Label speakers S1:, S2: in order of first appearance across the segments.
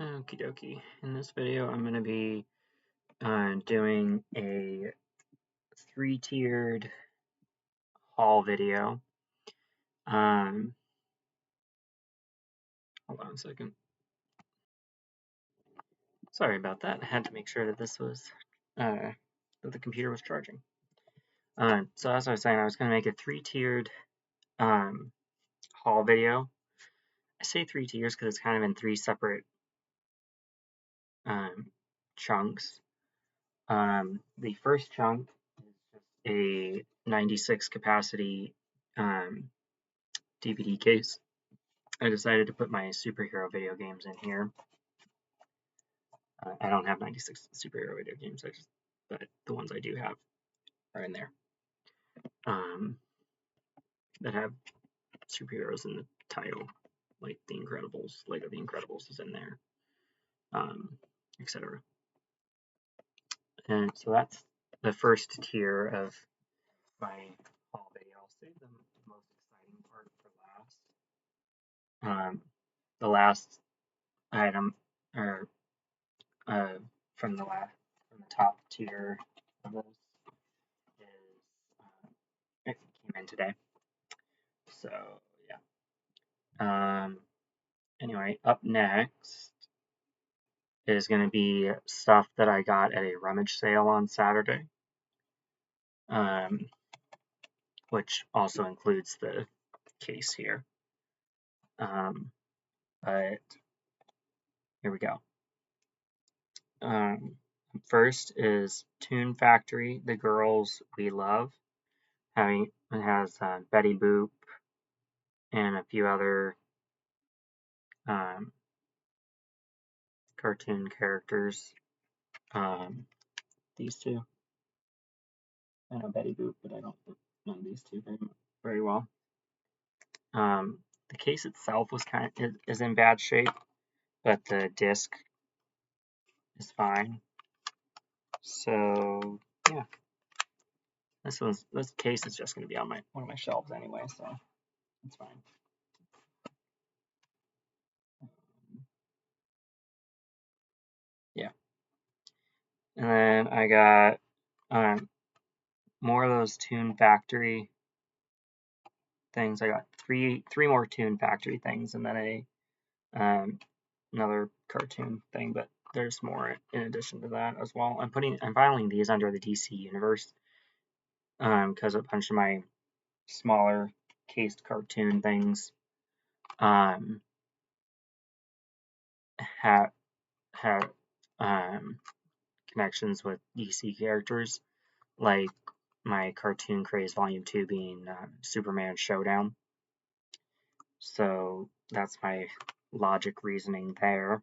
S1: Okie dokie. In this video, I'm going to be doing a 3-tiered haul video. Hold on a second. Sorry about that. I had to make sure that this was that the computer was charging. So as I was saying, I was going to make a 3-tiered haul video. I say 3 tiers because it's kind of in 3 separate chunks. The first chunk is just a 96 capacity DVD case. I decided to put my superhero video games in here. I don't have 96 superhero video games, but the ones I do have are in there. That have superheroes in the title, like The Incredibles, Lego The Incredibles is in there, etc. And so that's the first tier of my haul video. I'll save the most exciting part for last. The last item, or from the top tier of this is it came in today. So yeah. Anyway, up next is going to be stuff that I got at a rummage sale on Saturday, which also includes the case here. But here we go. First is Toon Factory, The Girls We Love. It has Betty Boop and a few other cartoon characters. These two. I know Betty Boop, but I don't know these two very well. The case itself is in bad shape, but the disc is fine. So yeah, this case is just going to be on one of my shelves anyway, so it's fine. Yeah, and then I got more of those Toon Factory things. I got three more Toon Factory things, and then another cartoon thing, but there's more in addition to that as well. I'm filing these under the DC universe because a bunch of my smaller cased cartoon things have connections with DC characters, like my Cartoon Craze Volume 2 being Superman Showdown. So that's my logic reasoning there.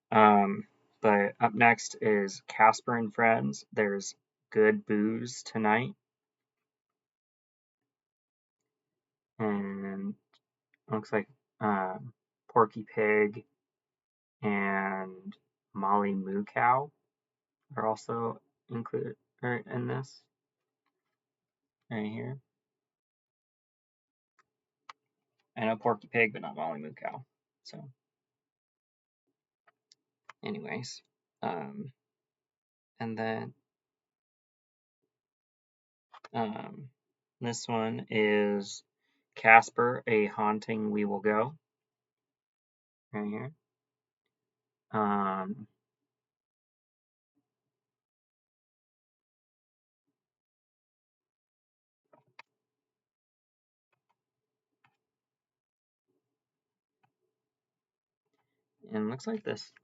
S1: But up next is Casper and Friends. There's Good Booze Tonight. And looks like Porky Pig and Molly Moo Cow are also included in this right here. I know Porky Pig, but not Molly Moo Cow. So, anyways, and then this one is Casper, A Haunting We Will Go. Right here. And looks like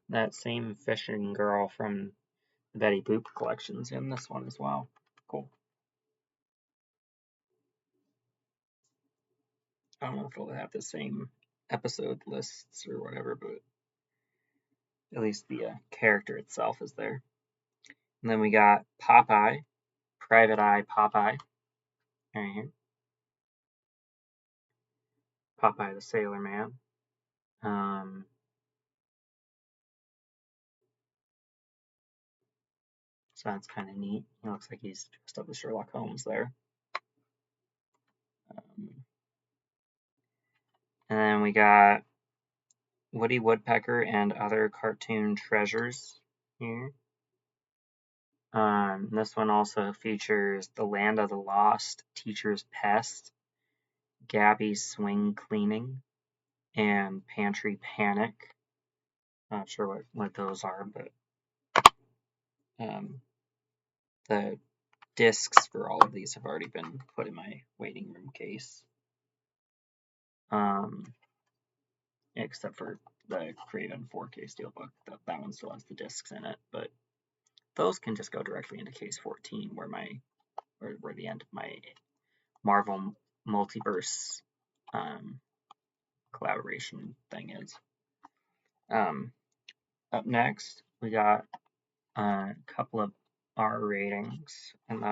S1: that same fishing girl from the Betty Boop collection's in this one as well. Cool. I don't know if it'll have the same episode lists or whatever, but at least the character itself is there. And then we got Popeye, Private Eye Popeye, right here. Popeye the Sailor Man. So that's kind of neat. He looks like he's dressed up as Sherlock Holmes there. And then we got Woody Woodpecker and Other Cartoon Treasures here. This one also features The Land of the Lost, Teacher's Pest, Gabby's Swing Cleaning, and Pantry Panic. Not sure what those are, but the discs for all of these have already been put in my waiting room case. Except for the Kraven 4K Steelbook. That one still has the discs in it, but those can just go directly into case 14, where the end of my Marvel Multiverse collaboration thing is. Up next, we got a couple of R ratings, and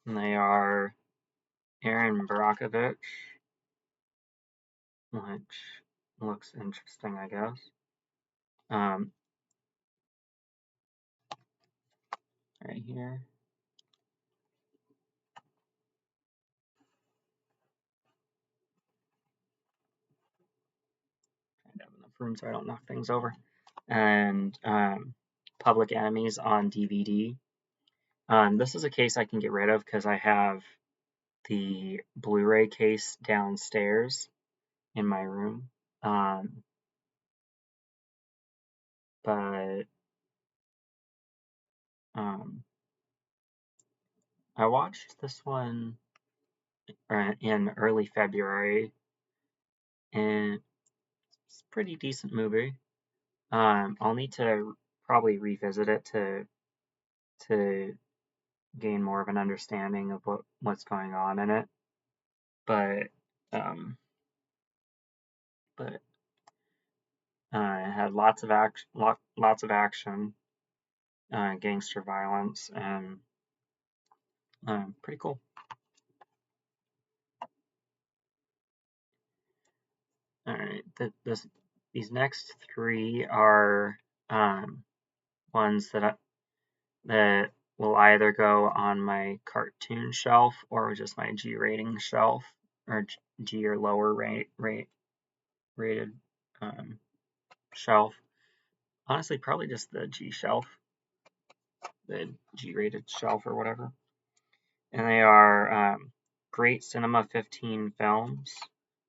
S1: they are Aaron Brockovich, which looks interesting, I guess. Right here. Trying to have enough room so I don't knock things over. And Public Enemies on DVD. This is a case I can get rid of because I have the Blu-ray case downstairs in my room. But I watched this one in early February, and it's a pretty decent movie. I'll need to probably revisit it to gain more of an understanding of what's going on in it. But it had lots of action, gangster violence, and pretty cool. All right, these next three are ones that will either go on my cartoon shelf or just my G rating shelf, or G or lower rated shelf. Honestly, probably just the G shelf, the G rated shelf or whatever. And they are Great Cinema 15 films.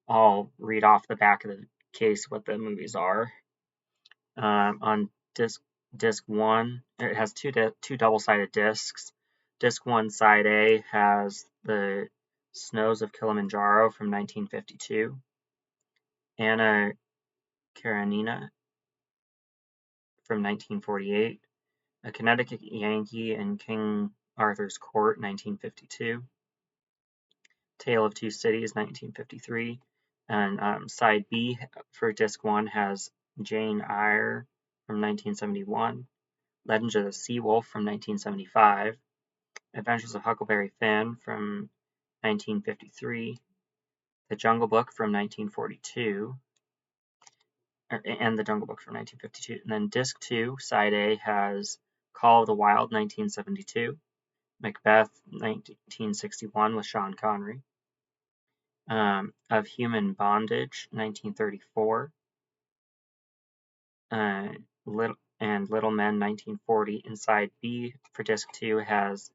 S1: I'll read off the back of the case what the movies are. On disc 1, it has two double-sided discs. Disc 1, side A, has The Snows of Kilimanjaro from 1952, Anna Karenina from 1948, A Connecticut Yankee in King Arthur's Court, 1952, Tale of Two Cities, 1953, and side B for disc 1 has Jane Eyre from 1971, Legends of the Sea Wolf from 1975, Adventures of Huckleberry Finn from 1953, The Jungle Book from 1942, and The Jungle Book from 1952. And then disc 2, side A, has Call of the Wild, 1972, Macbeth, 1961 with Sean Connery, Of Human Bondage, 1934, Little Men, 1940. Inside B for disc 2 has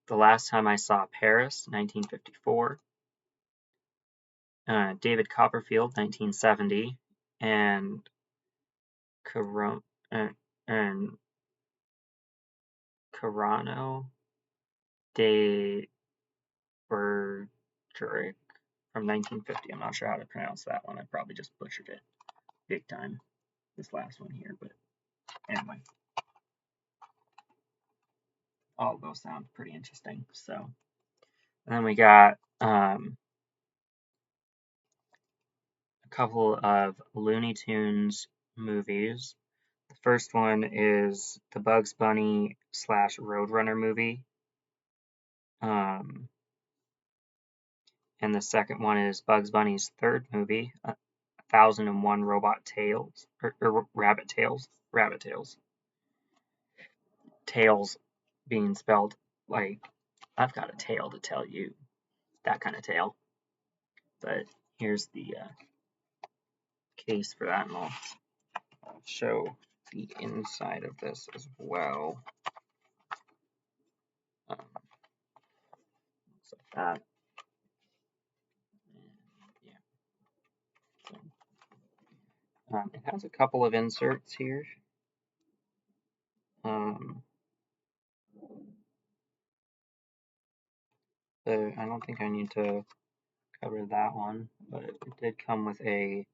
S1: The Last Time I Saw Paris, 1954, David Copperfield, 1970, and Carano de Bergerac from 1950. I'm not sure how to pronounce that one. I probably just butchered it big time, this last one here, but anyway. All of those sound pretty interesting. So, and then we got a couple of Looney Tunes movies. The first one is the Bugs Bunny / Roadrunner movie. And the second one is Bugs Bunny's third movie, 1001 Robot Tales, or Rabbit Tales. Rabbit Tales. Tales being spelled like I've got a tale to tell you. That kind of tale. But here's the case for that, and I'll show the inside of this as well. Looks like that. And, yeah. So, it has a couple of inserts here. So I don't think I need to cover that one, but it did come with a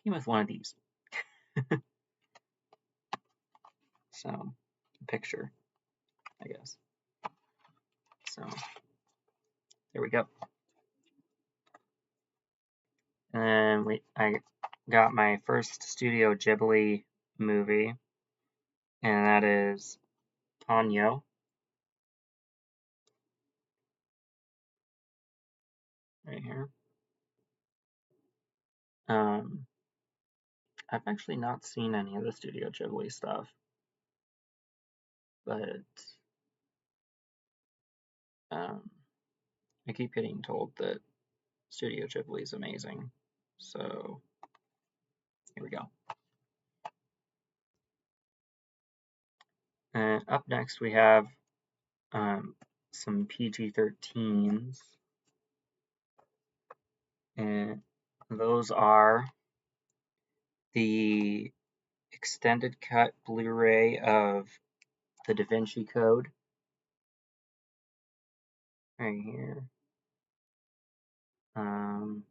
S1: came with one of these. So, a picture, I guess. So, there we go. And I got my first Studio Ghibli movie, and that is Ponyo. Right here. I've actually not seen any of the Studio Ghibli stuff, but I keep getting told that Studio Ghibli is amazing. So here we go. And up next we have some PG-13s, and those are the extended cut Blu-ray of the Da Vinci Code right here. Trying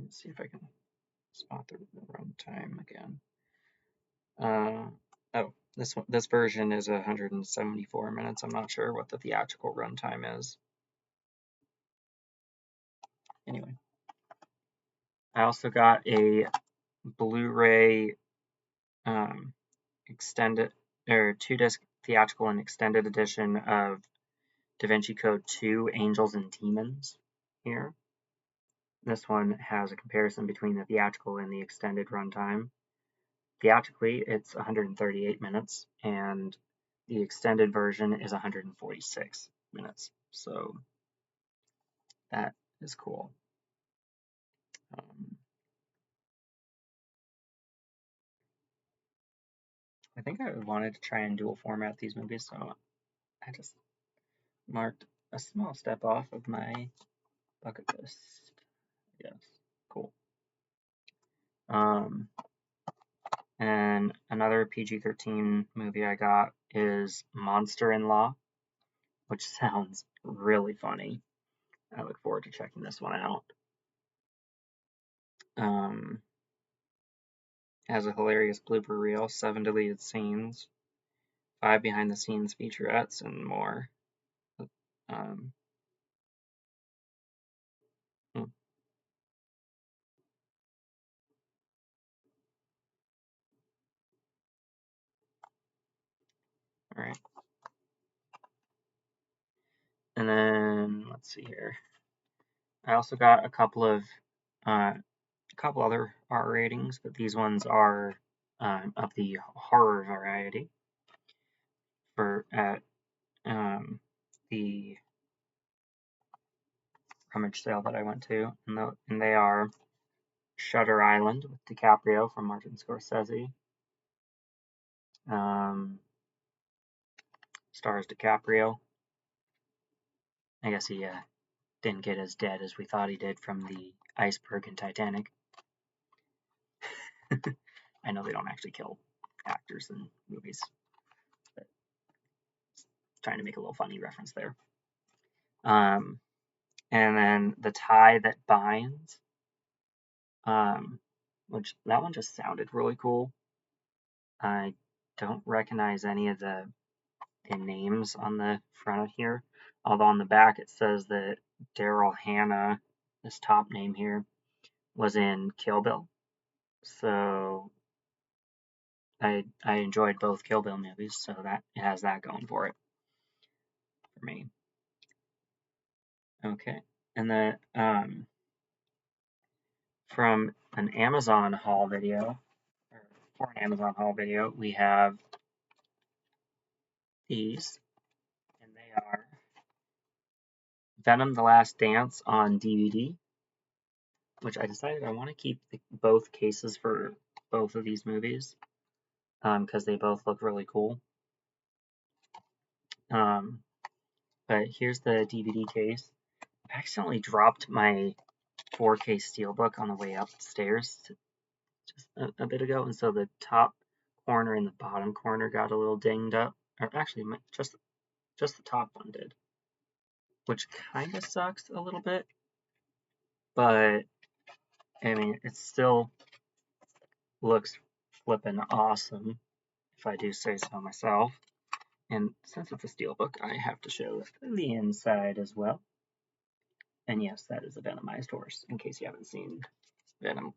S1: to see if I can spot the runtime again. Oh, this version is 174 minutes. I'm not sure what the theatrical runtime is. Anyway, I also got a Blu-ray extended or 2-disc theatrical and extended edition of Da Vinci Code 2: Angels and Demons here. This one has a comparison between the theatrical and the extended runtime. Theatrically, it's 138 minutes, and the extended version is 146 minutes. So that is cool. I think I wanted to try and dual format these movies, so I just marked a small step off of my bucket list. Yes, cool. And another PG-13 movie I got is Monster-in-Law, which sounds really funny. I look forward to checking this one out. Has a hilarious blooper reel, 7 deleted scenes, 5 behind-the-scenes featurettes, and more. All right. And then let's see here. I also got a couple other R ratings, but these ones are of the horror variety at the rummage sale that I went to, and they are Shutter Island with DiCaprio from Martin Scorsese. Stars DiCaprio. I guess he didn't get as dead as we thought he did from the iceberg in Titanic. I know they don't actually kill actors in movies, but trying to make a little funny reference there. And then The Tie That Binds, which that one just sounded really cool. I don't recognize any of the names on the front of here, although on the back it says that Daryl Hannah, this top name here, was in Kill Bill. So I enjoyed both Kill Bill movies, so that it has that going for it for me. Okay, and then from an Amazon haul video, or for an Amazon haul video, we have these, and they are Venom: The Last Dance on DVD, which I decided I want to keep both cases for both of these movies because they both look really cool. But here's the DVD case. I accidentally dropped my 4K Steelbook on the way upstairs just a bit ago, and so the top corner and the bottom corner got a little dinged up. Or actually, just the top one did, which kind of sucks a little bit. But I mean, it still looks flippin' awesome, if I do say so myself. And since it's a steelbook, I have to show the inside as well. And yes, that is a venomized horse, in case you haven't seen Venom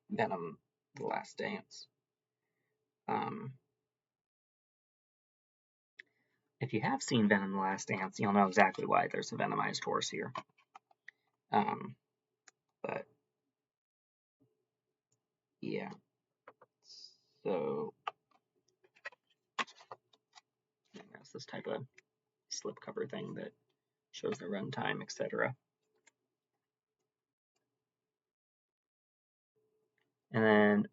S1: Venom: The Last Dance. If you have seen Venom: The Last Dance, you'll know exactly why there's a venomized horse here. But yeah, so that's this type of slipcover thing that shows the runtime, etc. And then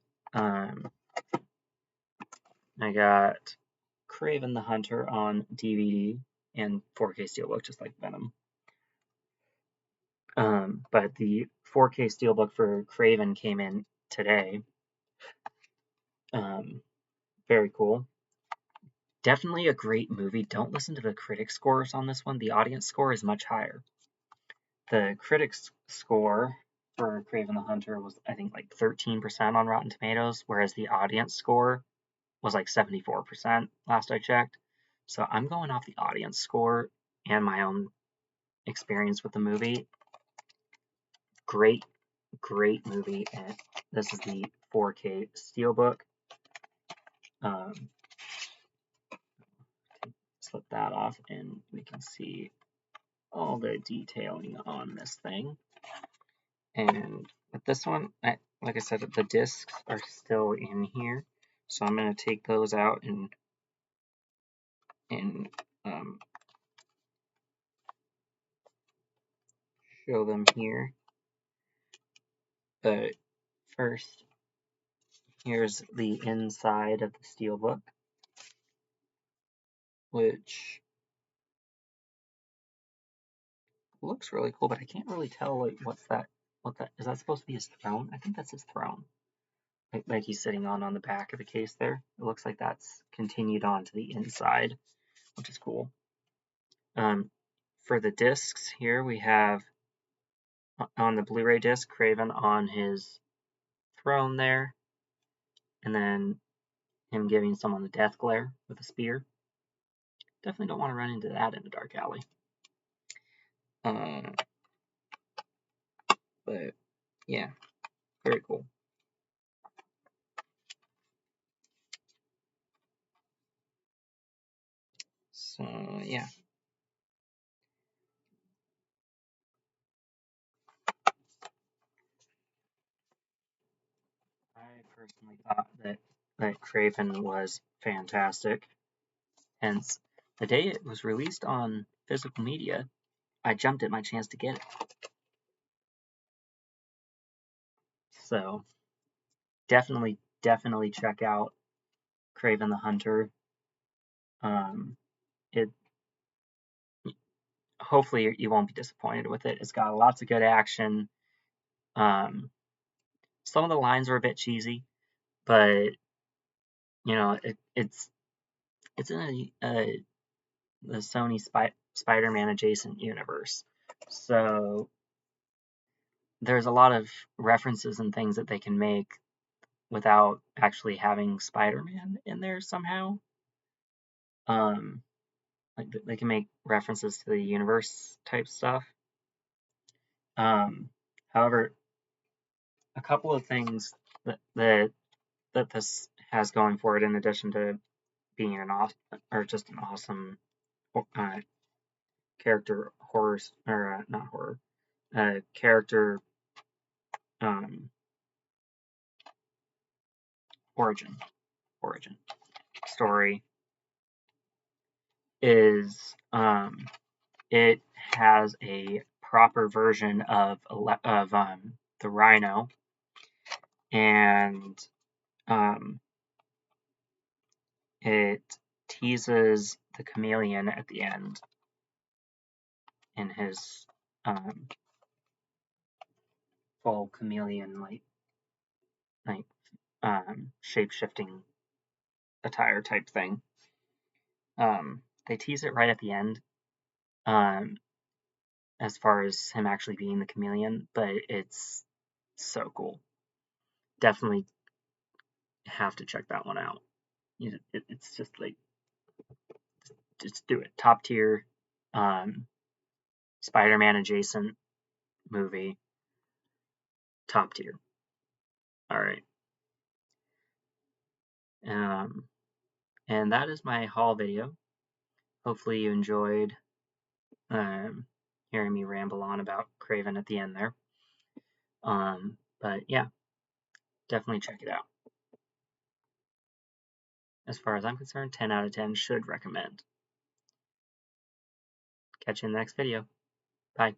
S1: I got Kraven the Hunter on DVD and 4K Steelbook, just like Venom. But the 4K Steelbook for Kraven came in today. Very cool. Definitely a great movie. Don't listen to the critic scores on this one. The audience score is much higher. The critics score for Kraven the Hunter was, I think, like 13% on Rotten Tomatoes, whereas the audience score was like 74% last I checked. So I'm going off the audience score and my own experience with the movie. Great movie. And this is the 4K Steelbook. Slip that off and we can see all the detailing on this thing. And with this one, like I said, the discs are still in here, so I'm going to take those out and show them here. But first, here's the inside of the steelbook, which looks really cool, but I can't really tell like what that is. That supposed to be his throne? I think that's his throne. Like he's sitting on the back of the case there. It looks like that's continued on to the inside, which is cool. For the discs here, we have on the Blu-ray disc, Kraven on his throne there, and then him giving someone the death glare with a spear. Definitely don't want to run into that in a dark alley. But yeah, very cool. So yeah. I personally thought that Kraven was fantastic. Hence, the day it was released on physical media, I jumped at my chance to get it. So definitely check out Kraven the Hunter. It hopefully you won't be disappointed with it. It's got lots of good action. Some of the lines are a bit cheesy, but you know it's in the Sony Spider-Man adjacent universe, so there's a lot of references and things that they can make without actually having Spider-Man in there somehow. Like they can make references to the universe type stuff. However, a couple of things that this has going for it, in addition to being an awesome character horror or not horror character origin story is it has a proper version of the Rhino, and it teases the chameleon at the end in his full chameleon like shape-shifting attire type thing. They tease it right at the end, as far as him actually being the chameleon, but it's so cool. Definitely have to check that one out. It's just like, just do it. Top tier Spider-Man adjacent movie. Top tier. All right. And that is my haul video. Hopefully you enjoyed hearing me ramble on about Kraven at the end there. But yeah, definitely check it out. As far as I'm concerned, 10 out of 10 should recommend. Catch you in the next video. Bye.